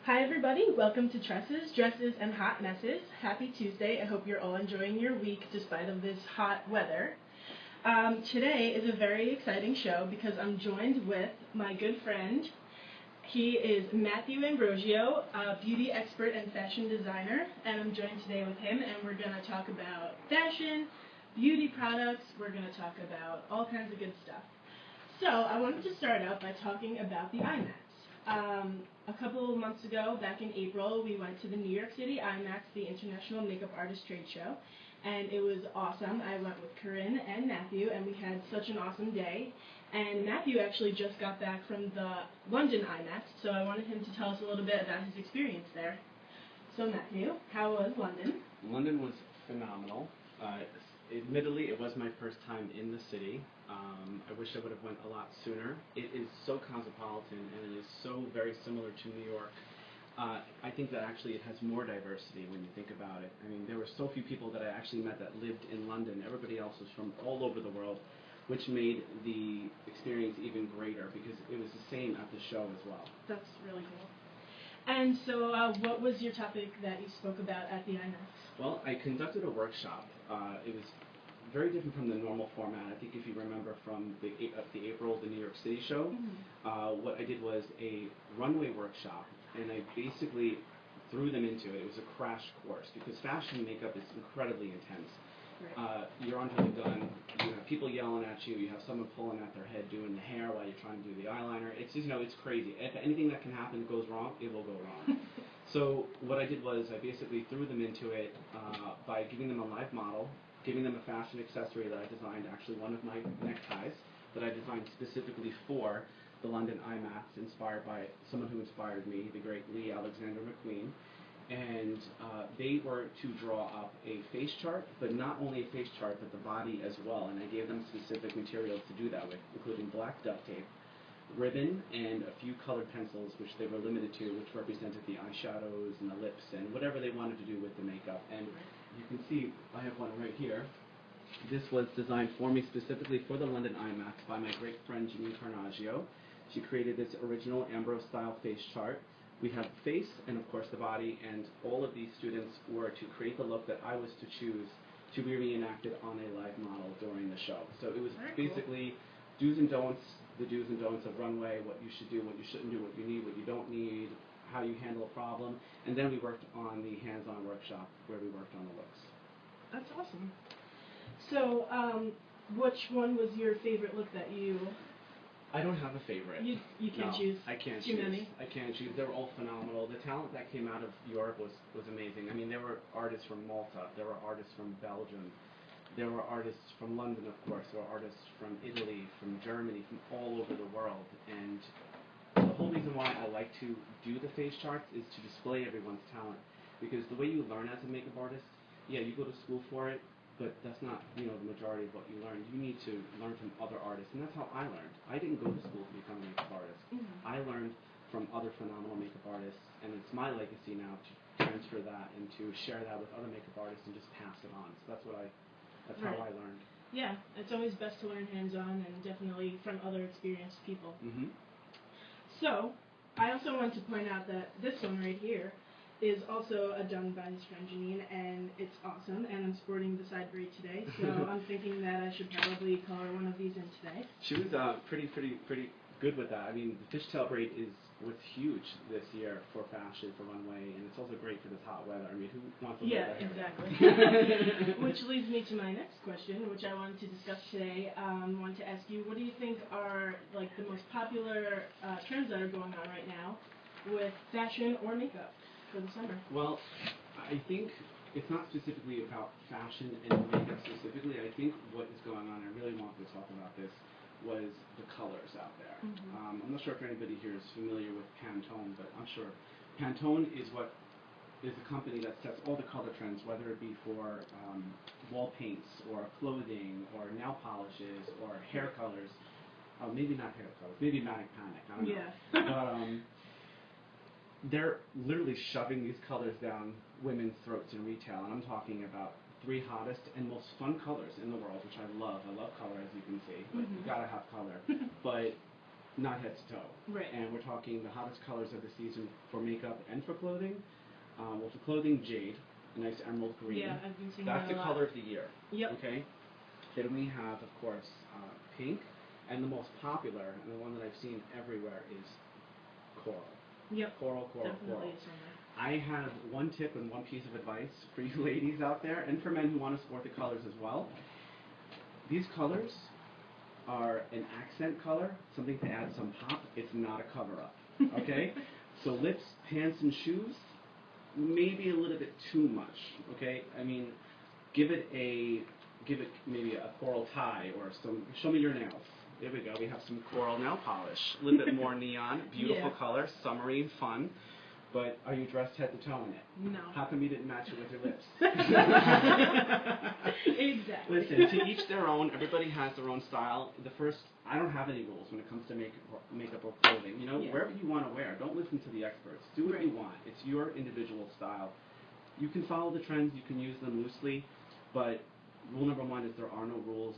Hi everybody, welcome to Tresses, Dresses, and Hot Messes. Happy Tuesday. I hope you're all enjoying your week despite of this hot weather. Today is a very exciting show because I'm joined with my good friend. He is Matthew Ambrosio, a beauty expert and fashion designer, and I'm joined today with him, and we're going to talk about fashion, beauty products, we're going to talk about all kinds of good stuff. So I wanted to start out by talking about the IMAX. A couple of months ago, back in April, we went to the New York City IMAX, the International Makeup Artist Trade Show, and it was awesome. I went with Corinne and Matthew, and we had such an awesome day. And Matthew actually just got back from the London IMAX, so I wanted him to tell us a little bit about his experience there. So Matthew, how was London? London was phenomenal. Admittedly, it was my first time in the city. I wish I would have went a lot sooner. It is so cosmopolitan, and it is so very similar to New York. I think that actually it has more diversity when you think about it. I mean, there were so few people that I actually met that lived in London. Everybody else was from all over the world, which made the experience even greater because it was the same at the show as well. That's really cool. And so what was your topic that you spoke about at the IMAX? Well, I conducted a workshop. It was very different from the normal format. I think if you remember from the April, the New York City show, what I did was a runway workshop, and I basically threw them into it. It was a crash course because fashion makeup is incredibly intense. Right. You're under the gun. You have people yelling at you. You have someone pulling at their head, doing the hair while you're trying to do the eyeliner. It's it's crazy. If anything that can happen goes wrong, it will go wrong. So what I did was I basically threw them into it by giving them a live model, giving them a fashion accessory that I designed, actually one of my neckties that I designed specifically for the London IMAX, inspired by someone who inspired me, the great Lee Alexander McQueen. And they were to draw up a face chart, but not only a face chart, but the body as well. And I gave them specific materials to do that with, including black duct tape, ribbon, and a few colored pencils, which they were limited to, which represented the eyeshadows and the lips and whatever they wanted to do with the makeup. And you can see, I have one right here. This was designed for me specifically for the London IMAX by my great friend Jerian. She created this original Ambrosio style face chart. We have the face and of course the body, and all of these students were to create the look that I was to choose to be reenacted on a live model during the show. So it was basically do's and don'ts, the do's and don'ts of runway, what you should do, what you shouldn't do, what you need, what you don't need, how you handle a problem, and then we worked on the hands-on workshop where we worked on the looks. That's awesome. So which one was your favorite look that you... I don't have a favorite. You can't choose? I can't Too choose. many? I can't choose. They were all phenomenal. The talent that came out of Europe was amazing. I mean, there were artists from Malta. There were artists from Belgium. There were artists from London, of course. There were artists from Italy, from Germany, from all over the world. And the whole reason why I like to do the face charts is to display everyone's talent. Because the way you learn as a makeup artist, yeah, you go to school for it, but that's not, the majority of what you learn. You need to learn from other artists, and that's how I learned. I didn't go to school to become a makeup artist. I learned from other phenomenal makeup artists, and it's my legacy now to transfer that and to share that with other makeup artists and just pass it on. So that's how I learned. Yeah, it's always best to learn hands-on and definitely from other experienced people. So, I also want to point out that this one right here is also done by his friend Janine, and it's awesome, and I'm sporting the side braid today, so I'm thinking that I should probably color one of these in today. She was pretty good with that. I mean, the fishtail braid was huge this year for fashion, for runway, and it's also great for this hot weather. I mean, who wants to wear that? Exactly. Which leads me to my next question, which I wanted to discuss today. I wanted to ask you, what do you think are like the most popular trends that are going on right now with fashion or makeup for the summer? Well, I think it's not specifically about fashion and makeup specifically. I think what is going on, I really wanted to talk about this, was the colors out there. I'm not sure if anybody here is familiar with Pantone, but I'm sure Pantone is a company that sets all the color trends, whether it be for wall paints or clothing or nail polishes or hair colors. Maybe not hair colors, maybe Manic Panic, I don't know. But they're literally shoving these colors down women's throats in retail, and I'm talking about 3 hottest and most fun colors in the world, which I love. I love color, as you can see. Like, you gotta have color. But not head to toe. Right. And we're talking the hottest colors of the season for makeup and for clothing. Well, for clothing, jade, a nice emerald green. Yeah, I've been seeing That's that a the lot. color of the year. Yep. Okay. Then we have, of course, pink, and the most popular, and the one that I've seen everywhere, is coral. Yep. Coral. Definitely summer. I have one tip and one piece of advice for you ladies out there, and for men who want to sport the colors as well. These colors are an accent color, something to add some pop. It's not a cover-up, okay? So lips, pants, and shoes, maybe a little bit too much, okay? I mean, give it maybe a coral tie or some. Show me your nails. There we go. We have some coral nail polish. A little bit more neon, beautiful color, summery and fun. But are you dressed head to toe in it? No. How come you didn't match it with your lips? Exactly. Listen, to each their own. Everybody has their own style. I don't have any rules when it comes to makeup or clothing. You know, wherever you want to wear, don't listen to the experts. Do what you want. It's your individual style. You can follow the trends. You can use them loosely. But rule number one is there are no rules.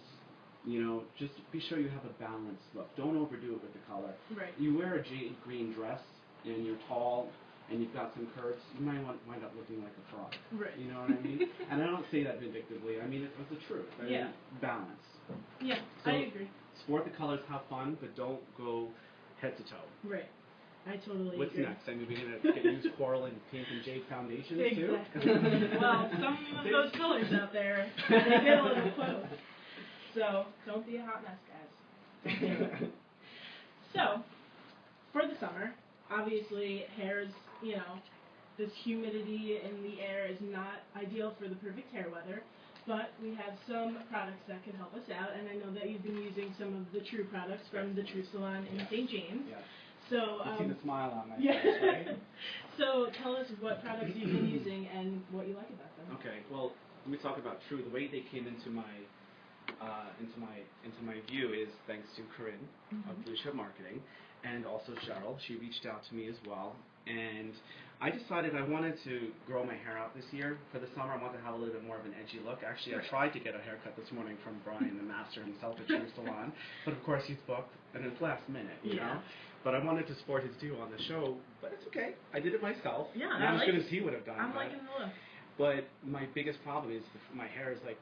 You know, just be sure you have a balanced look. Don't overdo it with the color. Right. You wear a jade green dress and you're tall and you've got some curves, you might wind up looking like a frog. Right. You know what I mean? And I don't say that vindictively. I mean it was the truth. I mean, balance. Yeah, So, I agree. Sport the colors, have fun, but don't go head to toe. Right. I totally What's agree. next? I mean, we're going to use coral and pink and jade foundations too? Exactly. Well, some of those colors out there, they get a little close. So, don't be a hot mess, guys. Don't do it. So, for the summer, obviously, hair's, this humidity in the air is not ideal for the perfect hair weather, but we have some products that can help us out, and I know that you've been using some of the True products from the True Salon in St. James. Yes. So, you see the smile on my face, right? So, tell us what products you've been using and what you like about them. Okay, well, let me talk about True. The way they came into my view is thanks to Corinne of Blue Chip Marketing, and also Cheryl. She reached out to me as well, and I decided I wanted to grow my hair out this year for the summer. I wanted to have a little bit more of an edgy look. Actually, I tried to get a haircut this morning from Brian, the master himself at True Salon, but of course he's booked, and it's last minute, you know. But I wanted to sport his due on the show, but it's okay. I did it myself. Yeah, not as good as he would have done. I'm liking the look. But my biggest problem is my hair is like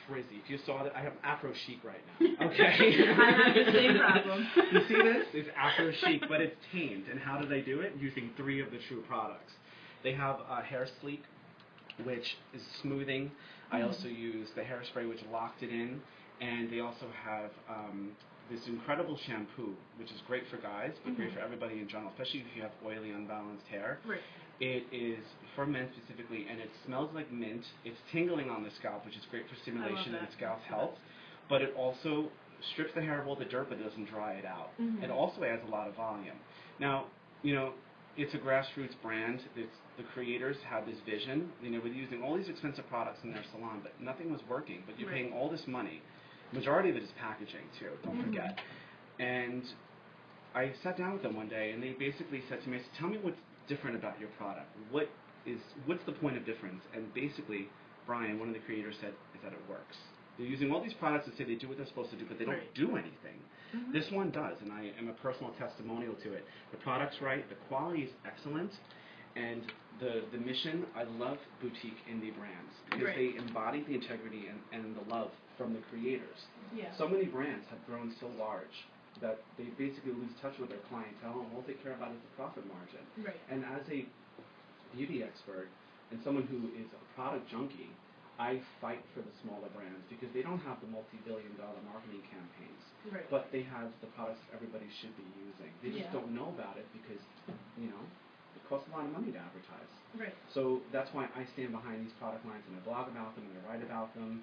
frizzy. If you saw that, I have Afro chic right now. Okay. I have the same problem. You see this? It's Afro chic, but it's tamed. And how do they do it? Using 3 of the True products. They have Hair Sleek, which is smoothing. I also use the hairspray, which locked it in, and they also have this incredible shampoo, which is great for guys, but great for everybody in general, especially if you have oily, unbalanced hair. Right. It is for men specifically, and it smells like mint. It's tingling on the scalp, which is great for stimulation and scalp health. But it also strips the hair of all the dirt, but doesn't dry it out. It also adds a lot of volume. Now, it's a grassroots brand. The creators had this vision. With using all these expensive products in their salon, but nothing was working. But you're paying all this money. Majority of it is packaging too. Don't forget. And I sat down with them one day, and they basically said to me, "Tell me what's different about your product. What's the point of difference?" And basically, Brian, one of the creators, said is that it works. They're using all these products to say they do what they're supposed to do, but they don't do anything. This one does, and I am a personal testimonial to it. The product's right, the quality is excellent, and the mission, I love boutique indie brands because they embody the integrity and the love from the creators. Yeah. So many brands have grown so large that they basically lose touch with their clientele, and all they care about is the profit margin. Right. And as a beauty expert and someone who is a product junkie, I fight for the smaller brands because they don't have the multi-billion-dollar marketing campaigns, but they have the products everybody should be using. They just don't know about it because, it costs a lot of money to advertise. Right. So that's why I stand behind these product lines, and I blog about them, and I write about them,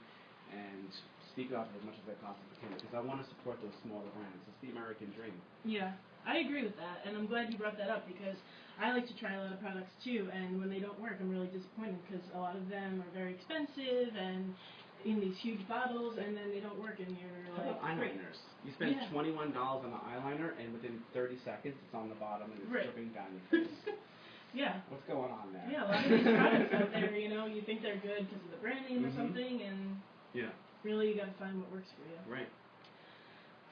and speak about it as much as I possibly can because I want to support those smaller brands. It's the American dream. Yeah, I agree with that, and I'm glad you brought that up because I like to try a lot of products too, and when they don't work, I'm really disappointed because a lot of them are very expensive and in these huge bottles, and then they don't work, and you're like, eyeliners. You spend $21 on the eyeliner, and within 30 seconds, it's on the bottom and it's dripping down your face. What's going on there? Yeah, a lot of these products out there, you think they're good because of the brand name or something, and really you got to find what works for you. Right.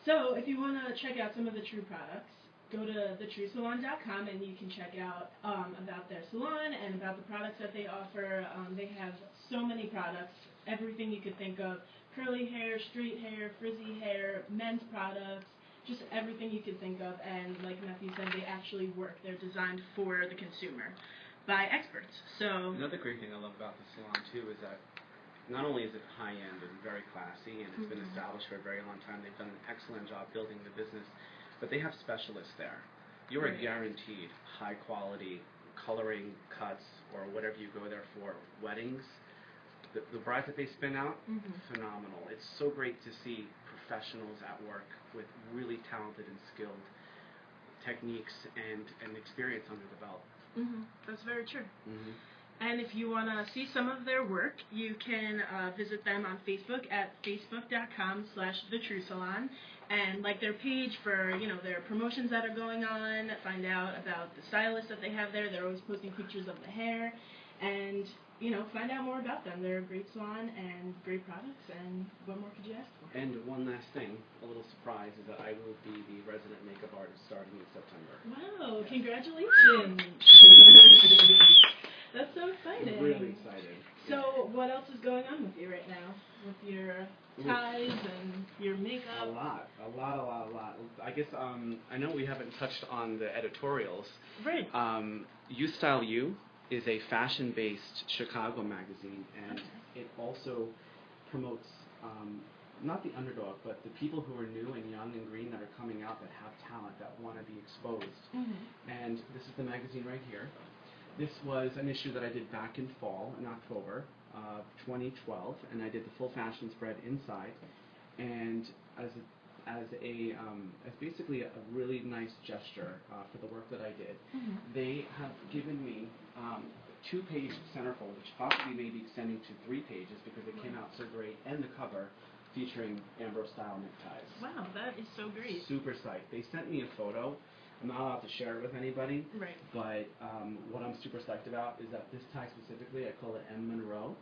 So if you want to check out some of the True products, go to thetruesalon.com and you can check out about their salon and about the products that they offer. They have so many products, everything you could think of: curly hair, straight hair, frizzy hair, men's products, just everything you could think of. And like Matthew said, they actually work. They're designed for the consumer by experts. So another great thing I love about the salon too is that not only is it high end and very classy, and it's been established for a very long time, they've done an excellent job building the business, but they have specialists there. You are guaranteed high quality coloring, cuts, or whatever you go there for, weddings. The brides that they spin out, phenomenal. It's so great to see professionals at work with really talented and skilled techniques and experience under the belt. That's very true. And if you want to see some of their work, you can visit them on Facebook at facebook.com/thetruesalon and like their page for, you know, their promotions that are going on, find out about the stylists that they have there. They're always posting pictures of the hair, and, you know, find out more about them. They're a great salon and great products, and what more could you ask for? And one last thing, a little surprise, is that I will be the resident makeup artist starting in September. Wow, yes. Congratulations. That's so exciting. I'm really excited. So what else is going on with you right now? With your ties and your makeup? A lot. I guess I know we haven't touched on the editorials. Right. You Style You is a fashion-based Chicago magazine, and it also promotes not the underdog, but the people who are new and young and green that are coming out that have talent, that want to be exposed. And this is the magazine right here. This was an issue that I did back in fall, in October of 2012, and I did the full fashion spread inside. And as basically a really nice gesture for the work that I did, they have given me 2-page centerfold, which possibly may be extending to 3 pages because it came out so great, and the cover featuring Ambrosio style neckties. Wow, that is so great. Super psyched. They sent me a photo. I'm not allowed to share it with anybody, but what I'm super psyched about is that this tie specifically, I call it M. Monroe.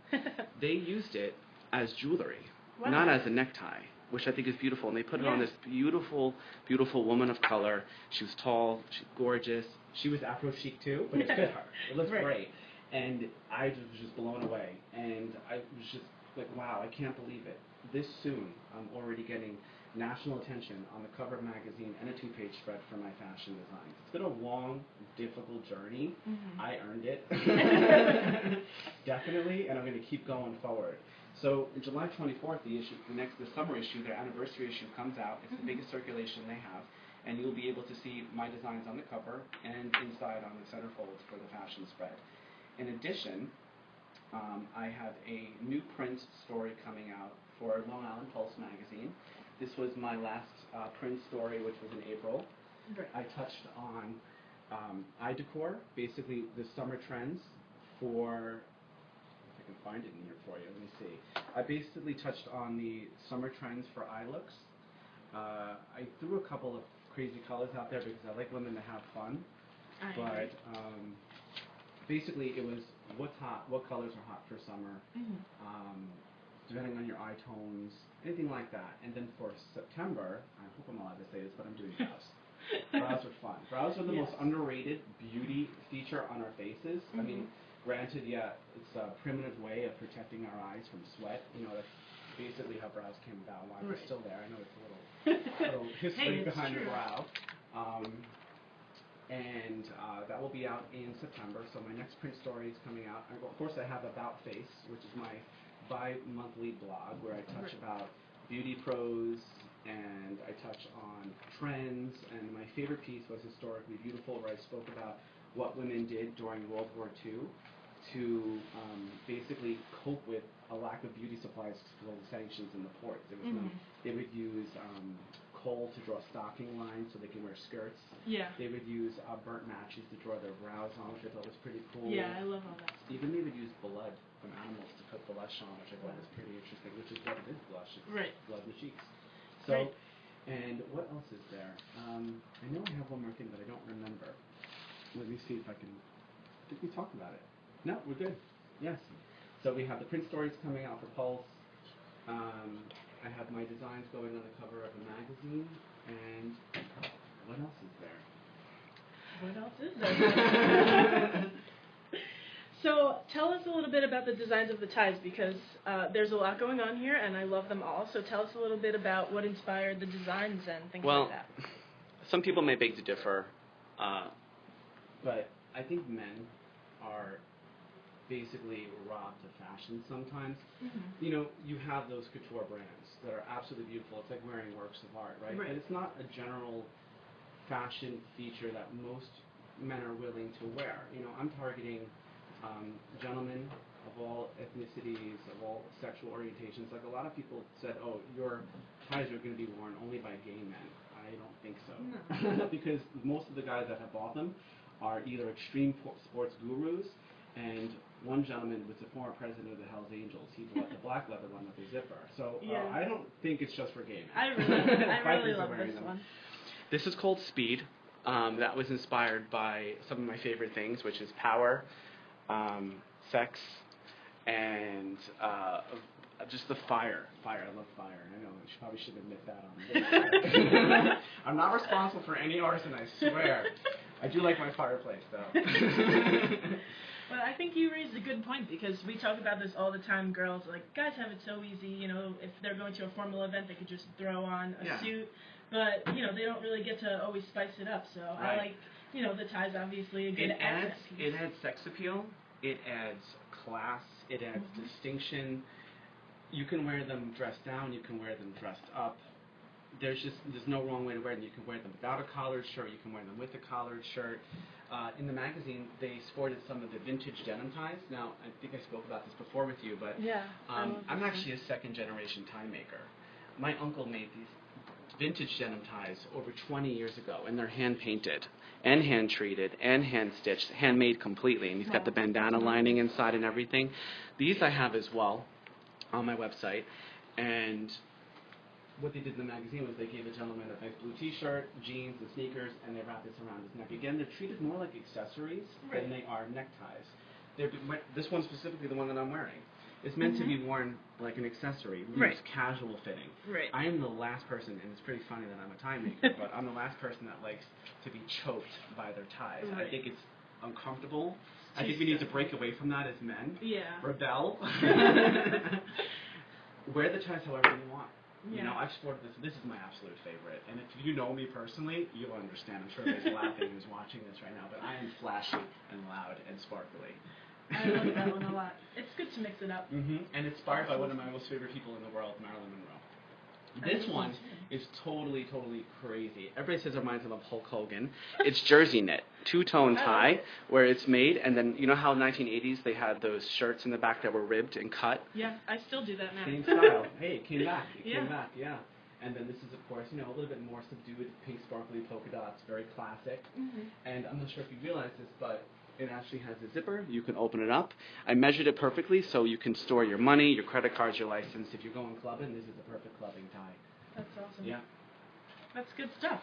They used it as jewelry, not as a necktie, which I think is beautiful. And they put it on this beautiful, beautiful woman of color. She was tall, she's gorgeous. She was Afro chic too, but it fit her. It looks great. And I was just blown away. And I was just like, wow, I can't believe it. This soon, I'm already getting national attention on the cover of magazine and a 2-page spread for my fashion designs. It's been a long, difficult journey. I earned it. Definitely, and I'm going to keep going forward. So on July 24th, the summer issue, their anniversary issue comes out. It's the biggest circulation they have, and you'll be able to see my designs on the cover and inside on the centerfolds for the fashion spread. In addition, I have a new print story coming out for Long Island Pulse magazine. This was my last print story, which was in April. I touched on eye decor, basically the summer trends for, if I can find it in here for you, let me see. I basically touched on the summer trends for eye looks. I threw a couple of crazy colors out there because I like women to have fun. But basically it was what's hot, what colors are hot for summer. Depending on your eye tones, anything like that. And then for September, I hope I'm allowed to say this, but I'm doing brows. Brows are fun. Brows are the most underrated beauty feature on our faces. I mean, granted, it's a primitive way of protecting our eyes from sweat. You know, that's basically how brows came about. Why they're still there. I know it's a little history behind the brow. And that will be out in September. So my next print story is coming out. Of course, I have About Face, which is my bi-monthly blog where I touch about beauty pros and I touch on trends. And my favorite piece was Historically Beautiful, where I spoke about what women did during World War II to basically cope with a lack of beauty supplies because of the sanctions in the ports. There was they would use coal to draw stocking lines so they can wear skirts. They would use burnt matches to draw their brows on, which I thought was pretty cool. Yeah, I love all that stuff. Even they would use blood from animals to put blush on, which I thought was pretty interesting, which is what it is, blush. It's blood in the cheeks. So, and what else is there? I know I have one more thing, but I don't remember. Let me see if I can... Did we talk about it? No, we're good. Yes. So we have the print stories coming out for Pulse. I have my designs going on the cover of a magazine, and what else is there? What else is there? So tell us a little bit about the designs of the ties, because there's a lot going on here, and I love them all. So tell us a little bit about what inspired the designs and things like that. Well, some people may beg to differ, but I think men are basically robbed of fashion sometimes. Mm-hmm. You know, you have those couture brands that are absolutely beautiful. It's like wearing works of art, right? Right. But it's not a general fashion feature that most men are willing to wear. You know, I'm targeting gentlemen of all ethnicities, of all sexual orientations. Like a lot of people said, oh, your ties are going to be worn only by gay men. I don't think so. No. Because most of the guys that have bought them are either extreme sports gurus, and one gentleman was the former president of the Hells Angels. He bought the black leather one with the zipper. So I don't think it's just for gay men. I really love this one. This is called Speed. That was inspired by some of my favorite things, which is power, sex, and just the fire. I love fire. I know I probably shouldn't admit that on this. I'm not responsible for any arson, I swear. I do like my fireplace, though. Well, I think you raised a good point, because we talk about this all the time. Girls, like, guys have it so easy. You know, if they're going to a formal event, they could just throw on a suit. But, you know, they don't really get to always spice it up. So I like, you know, the tie's obviously a good accent piece. It adds sex appeal. It adds class. It adds distinction. You can wear them dressed down. You can wear them dressed up. There's no wrong way to wear them. You can wear them without a collared shirt. You can wear them with a collared shirt. In the magazine, they sported some of the vintage denim ties. Now, I think I spoke about this before with you, but I'm actually a second-generation tie maker. My uncle made these vintage denim ties over 20 years ago, and they're hand-painted and hand-treated and hand-stitched, handmade completely, and he's got the bandana lining inside and everything. These I have as well on my website, and what they did in the magazine was they gave a gentleman a nice blue t-shirt, jeans, and sneakers, and they wrapped this around his neck. Again, they're treated more like accessories than they are neckties. This one specifically, the one that I'm wearing, is meant to be worn like an accessory, loose, casual fitting. Right. I am the last person, and it's pretty funny that I'm a tie maker, but I'm the last person that likes to be choked by their ties. Right. I think it's uncomfortable. I think we need to break away from that as men. Yeah. Rebel. Wear the ties however you want. You know, I've sported this. This is my absolute favorite. And if you know me personally, you'll understand. I'm sure there's laughing who's watching this right now, but I am flashy and loud and sparkly. I love that one a lot. It's good to mix it up. And inspired by one of my most favorite people in the world, Marilyn Monroe. This one is totally, totally crazy. Everybody says it reminds them of Hulk Hogan. It's jersey knit, two-tone tie, where it's made, and then you know how in the 1980s they had those shirts in the back that were ribbed and cut? Yeah, I still do that now. Same style. Hey, it came back. It came back, And then this is, of course, you know, a little bit more subdued, pink, sparkly polka dots, very classic. And I'm not sure if you realize this, but it actually has a zipper. You can open it up. I measured it perfectly, so you can store your money, your credit cards, your license. If you're going clubbing, this is the perfect clubbing tie. That's awesome. Yeah. That's good stuff.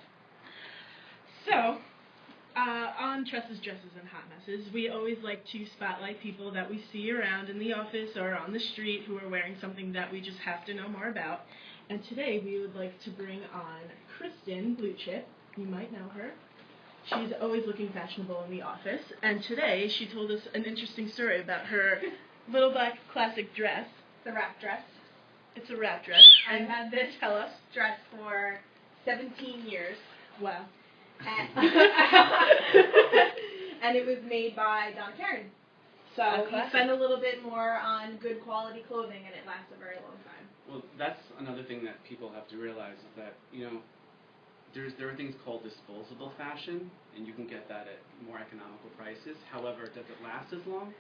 So, on Tresses, Dresses, and Hot Messes, we always like to spotlight people that we see around in the office or on the street who are wearing something that we just have to know more about. And today we would like to bring on Kristen Bluechip. You might know her. She's always looking fashionable in the office, and today she told us an interesting story about her little black classic dress. The wrap dress. It's a wrap dress. I've had this dress for 17 years. Wow. And it was made by Donna Karen. So we spend a little bit more on good quality clothing, and it lasts a very long time. Well, that's another thing that people have to realize is that, you know, there are things called disposable fashion, and you can get that at more economical prices. However, does it last as long?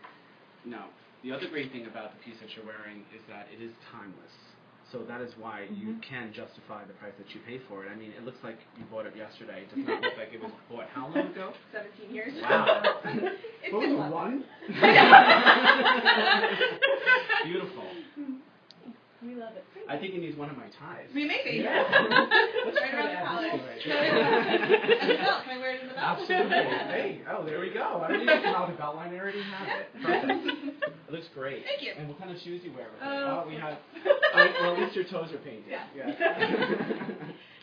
No. The other great thing about the piece that you're wearing is that it is timeless. So that is why you can justify the price that you pay for it. I mean, it looks like you bought it yesterday. It does not look like it was bought how long ago? 17 years. Wow. It's what been was it, one? Beautiful. We love it. I think it needs one of my ties. Maybe. Yeah. Right around the collar. Can I wear it in the belt? absolutely. Hey, there we go. I don't need to come out with a belt line. I already have it. Perfect. It looks great. Thank you. And what kind of shoes do you wear with it? We have. Well, at least your toes are painted. Yeah.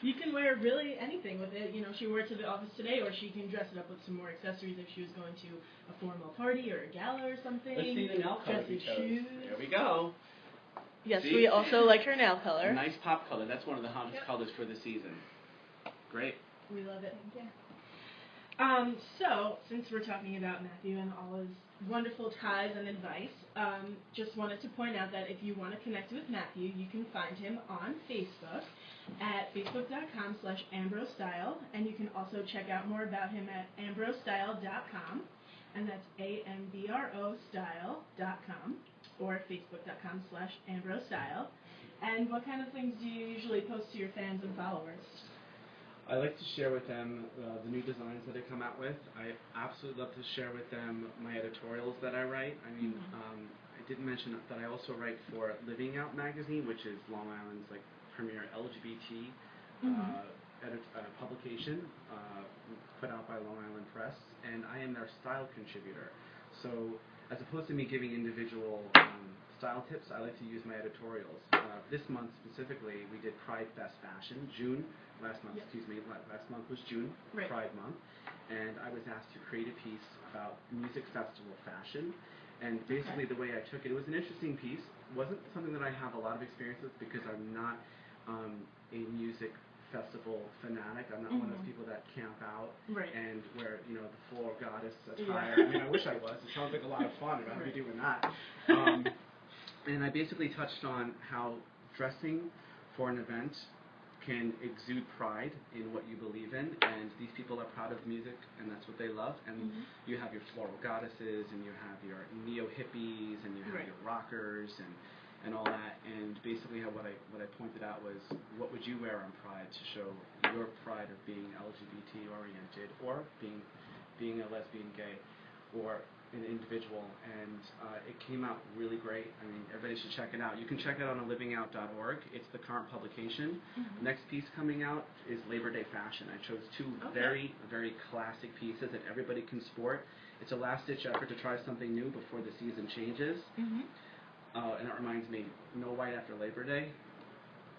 You can wear really anything with it. You know, she wore it to the office today, or she can dress it up with some more accessories if she was going to a formal party or a gala or something. Let's see the nail color Dressy shoes. There we go. Yes, see? we also like her nail color. A nice pop color. That's one of the hottest colors for the season. Great. We love it. Yeah. So, since we're talking about Matthew and all his wonderful ties and advice, just wanted to point out that if you want to connect with Matthew, you can find him on Facebook at facebook.com/ambrostyle, and you can also check out more about him at ambrostyle.com, and that's AMBROstyle.com, or facebook.com/ambrostyle. And what kind of things do you usually post to your fans and followers? I like to share with them the new designs that I come out with. I absolutely love to share with them my editorials that I write. I mean, I didn't mention that I also write for Living Out magazine, which is Long Island's premier LGBT publication, put out by Long Island Press, and I am their style contributor. So, as opposed to me giving individual style tips, I like to use my editorials. This month specifically, we did Pride Fest Fashion, last month was June, right. Pride Month, and I was asked to create a piece about music festival fashion, and basically the way I took it was an interesting piece. It wasn't something that I have a lot of experience with because I'm not a music festival fanatic. I'm not one of those people that camp out and wear, the floor goddess attire. I mean, I wish I was. It sounds like a lot of fun. I'd be doing that. And I basically touched on how dressing for an event can exude pride in what you believe in, and these people are proud of music, and that's what they love. And you have your floral goddesses, and you have your neo-hippies, and you have your rockers, and all that. And basically, what I pointed out was, what would you wear on Pride to show your pride of being LGBT oriented, or being a lesbian, gay, or an individual, and it came out really great. I mean, everybody should check it out. You can check it out on livingout.org. It's the current publication. The next piece coming out is Labor Day Fashion. I chose two very, very classic pieces that everybody can sport. It's a last-ditch effort to try something new before the season changes. And it reminds me, no white after Labor Day.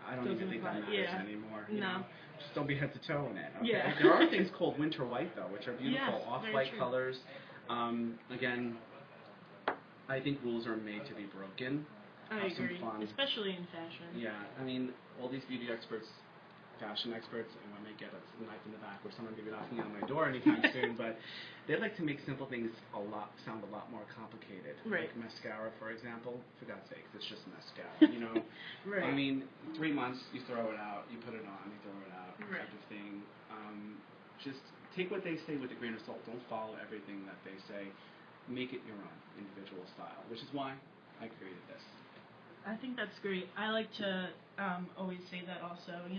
I don't even think that matters anymore. You know? Just don't be head to toe in it. Okay? There are things called winter white, though, which are beautiful off-white colors. Again, I think rules are made to be broken. I agree, especially in fashion. Yeah, I mean, all these beauty experts, fashion experts, and when they get a knife in the back or someone going to be knocking on my door anytime soon, but they like to make simple things sound a lot more complicated. Like mascara, for example. For God's sakes, it's just mascara, I mean, 3 months, you throw it out, you put it on, you throw it out, type of thing. Just take what they say with a grain of salt. Don't follow everything that they say. Make it your own individual style, which is why I created this. I think that's great. I like to always say that also,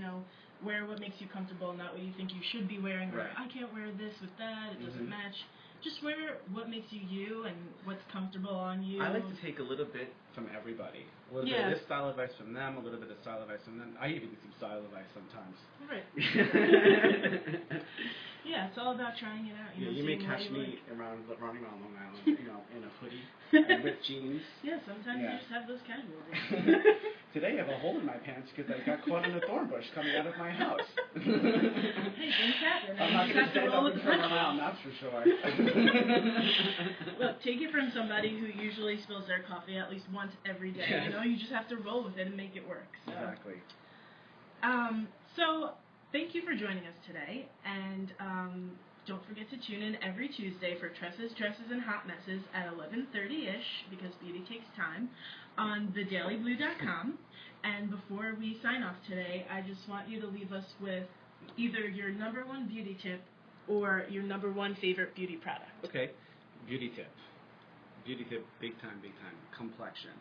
wear what makes you comfortable, not what you think you should be wearing, or I can't wear this with that, it doesn't match. Just wear what makes you you and what's comfortable on you. I like to take a little bit from everybody. A little bit of this style advice from them, a little bit of style advice from them. I even get some style advice sometimes. Yeah, it's all about trying it out. You may catch me running around Long Island, in a hoodie and ripped jeans. Yeah, sometimes you just have those casual days. Today I have a hole in my pants because I got caught in a thorn bush coming out of my house. Hey, things happen. I'm not going to stand up and turn around, that's for sure. Look, take it from somebody who usually spills their coffee at least once every day. You just have to roll with it and make it work. So. Exactly. So, thank you for joining us today, and don't forget to tune in every Tuesday for Tresses, and Hot Messes at 11:30-ish, because beauty takes time, on thedailyblue.com. And before we sign off today, I just want you to leave us with either your number one beauty tip or your number one favorite beauty product. Okay, beauty tip. Beauty tip, big time, complexion.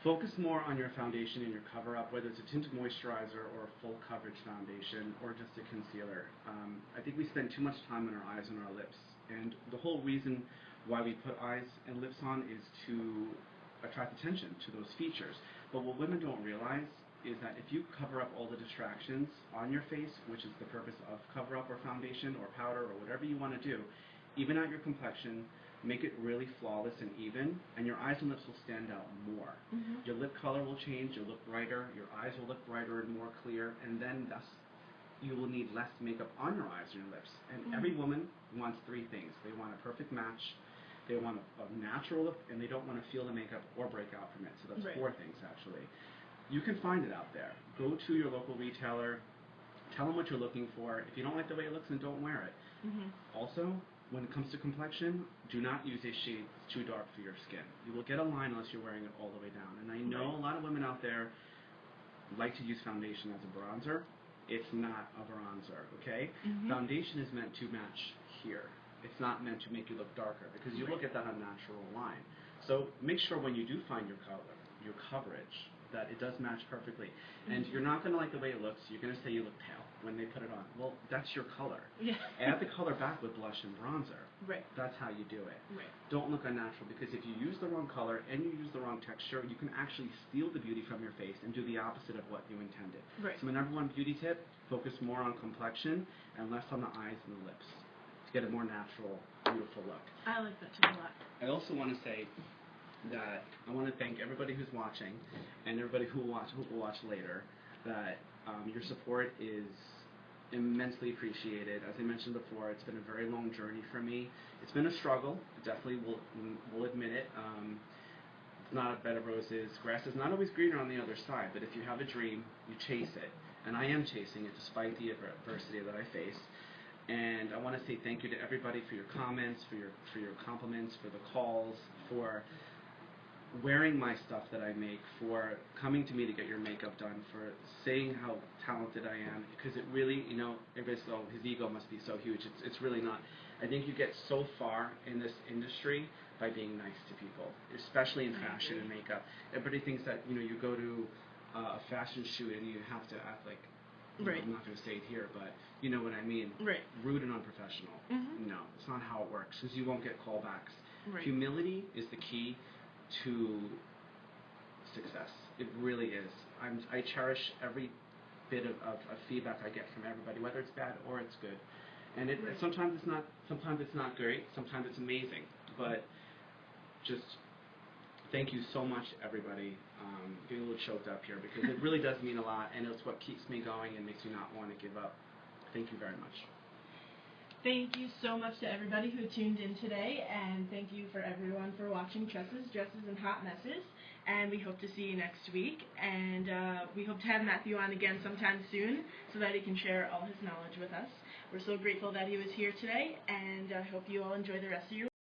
Focus more on your foundation and your cover-up, whether it's a tinted moisturizer or a full coverage foundation or just a concealer. I think we spend too much time on our eyes and our lips, and the whole reason why we put eyes and lips on is to attract attention to those features. But what women don't realize is that if you cover up all the distractions on your face, which is the purpose of cover up or foundation or powder or whatever you want to do, even out your complexion, make it really flawless and even, and your eyes and lips will stand out more. Mm-hmm. Your lip color will change, you'll look brighter, your eyes will look brighter and more clear, and then thus you will need less makeup on your eyes and your lips. And every woman wants three things. They want a perfect match, they want a natural look, and they don't want to feel the makeup or break out from it. So that's four things, actually. You can find it out there. Go to your local retailer, tell them what you're looking for. If you don't like the way it looks, then don't wear it. Mm-hmm. Also, when it comes to complexion, do not use a shade that's too dark for your skin. You will get a line unless you're wearing it all the way down. And I know a lot of women out there like to use foundation as a bronzer. It's not a bronzer, okay? Mm-hmm. Foundation is meant to match here. It's not meant to make you look darker, because you will get that unnatural line. So make sure when you do find your color, your coverage, that it does match perfectly. And you're not going to like the way it looks. You're going to say you look pale when they put it on. Well, that's your color. Yeah. Add the color back with blush and bronzer. Right. That's how you do it. Right. Don't look unnatural, because if you use the wrong color and you use the wrong texture, you can actually steal the beauty from your face and do the opposite of what you intended. Right. So my number one beauty tip, focus more on complexion and less on the eyes and the lips to get a more natural, beautiful look. I like that too a lot. I also want to say that I want to thank everybody who's watching and everybody who will watch later, that your support is immensely appreciated. As I mentioned before, it's been a very long journey for me. It's been a struggle, definitely we'll admit it. It's not a bed of roses. Grass is not always greener on the other side, but if you have a dream, you chase it. And I am chasing it despite the adversity that I face. And I want to say thank you to everybody for your comments, for your compliments, for the calls, for wearing my stuff that I make, for coming to me to get your makeup done, for saying how talented I am, because it really, everybody's oh, his ego must be so huge. It's really not. I think you get so far in this industry by being nice to people, especially in fashion and makeup. Everybody thinks that, you go to a fashion shoot and you have to act like, I'm not going to say it here, but you know what I mean. Right. Rude and unprofessional. Mm-hmm. No, it's not how it works, because you won't get callbacks. Right. Humility is the key to success. It really is. I cherish every bit of feedback I get from everybody, whether it's bad or it's good. And sometimes it's not great, sometimes it's amazing. But just thank you so much, everybody. Getting a little choked up here, because it really does mean a lot, and it's what keeps me going and makes me not want to give up. Thank you very much. Thank you so much to everybody who tuned in today, and thank you for everyone for watching Tresses, Dresses, and Hot Messes. And we hope to see you next week. And we hope to have Matthew on again sometime soon so that he can share all his knowledge with us. We're so grateful that he was here today, and I hope you all enjoy the rest of your week.